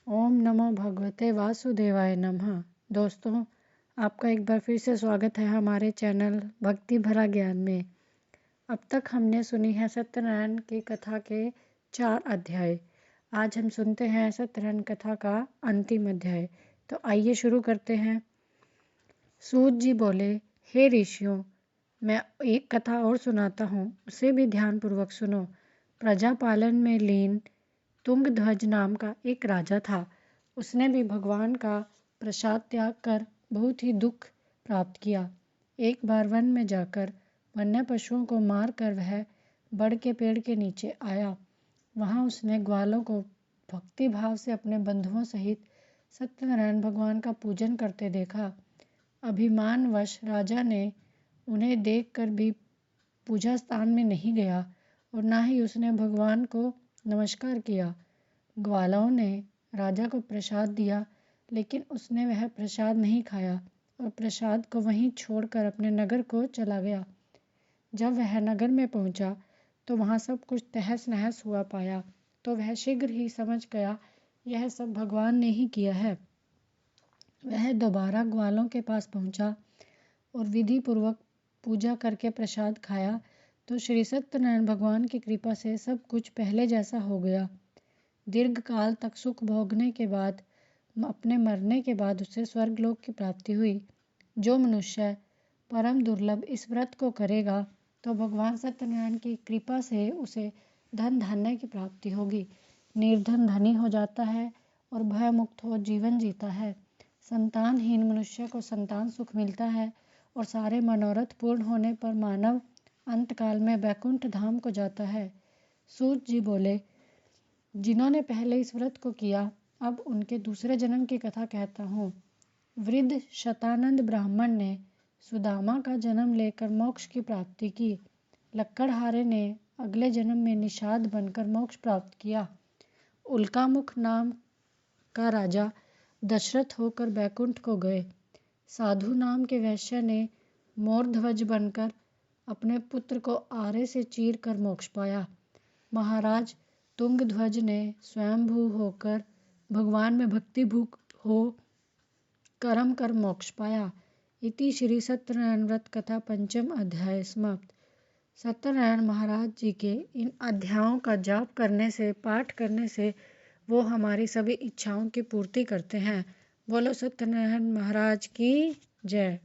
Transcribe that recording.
ओम नमो भगवते वासुदेवाय नमः। दोस्तों, आपका एक बार फिर से स्वागत है हमारे चैनल भक्ति भरा ज्ञान में। अब तक हमने सुनी है सत्यनारायण की कथा के 4 अध्याय। आज हम सुनते हैं सत्यनारायण कथा का अंतिम अध्याय। तो आइए शुरू करते हैं। सूत जी बोले, हे ऋषियों, मैं एक कथा और सुनाता हूँ, उसे भी ध्यानपूर्वक सुनो। प्रजा पालन में लीन तुंगध्वज नाम का एक राजा था। उसने भी भगवान का प्रसाद त्याग कर बहुत ही दुख प्राप्त किया। एक बार वन में जाकर वन्य पशुओं को मार कर वह बड़ के पेड़ के नीचे आया। वहां उसने ग्वालों को भक्ति भाव से अपने बंधुओं सहित सत्यनारायण भगवान का पूजन करते देखा। अभिमानवश राजा ने उन्हें देखकर भी पूजा स्थान में नहीं गया और ना ही उसने भगवान को नमस्कार किया। ग्वालों ने राजा को प्रसाद दिया, लेकिन उसने वह प्रसाद नहीं खाया और प्रसाद को वहीं छोड़कर अपने नगर को चला गया। जब वह नगर में पहुंचा तो वहां सब कुछ तहस नहस हुआ पाया, तो वह शीघ्र ही समझ गया यह सब भगवान ने ही किया है। वह दोबारा ग्वालों के पास पहुंचा और विधि पूर्वक पूजा करके प्रसाद खाया तो श्री सत्यनारायण भगवान की कृपा से सब कुछ पहले जैसा हो गया। दीर्घ काल तक सुख भोगने के बाद अपने मरने के बाद उसे स्वर्गलोक की प्राप्ति हुई। जो मनुष्य परम दुर्लभ इस व्रत को करेगा तो भगवान सत्यनारायण की कृपा से उसे धन धान्य की प्राप्ति होगी। निर्धन धनी हो जाता है और भय मुक्त हो जीवन जीता है। संतानहीन मनुष्य को संतान सुख मिलता है और सारे मनोरथ पूर्ण होने पर मानव अंतकाल में वैकुंठ धाम को जाता है। सूत जी बोले, जिन्होंने पहले इस व्रत को किया, अब उनके दूसरे जन्म की कथा कहता हूँ। वृद्ध शतानंद ब्राह्मण ने सुदामा का जन्म लेकर मोक्ष की प्राप्ति की। लक्कड़हारे ने अगले जन्म में निषाद बनकर मोक्ष प्राप्त किया। उल्कामुख नाम का राजा दशरथ होकर बैकुंठ को गए। साधु नाम के वैश्य ने मोरध्वज बनकर अपने पुत्र को आरे से चीर कर मोक्ष पाया। महाराज तुंगध्वज ने स्वयंभू होकर भगवान में भक्तिभूत हो कर्म कर मोक्ष पाया। इति श्री सत्यनारायण व्रत कथा पंचम अध्याय समाप्त। सत्यनारायण महाराज जी के इन अध्यायों का जाप करने से, पाठ करने से वो हमारी सभी इच्छाओं की पूर्ति करते हैं। बोलो सत्यनारायण महाराज की जय।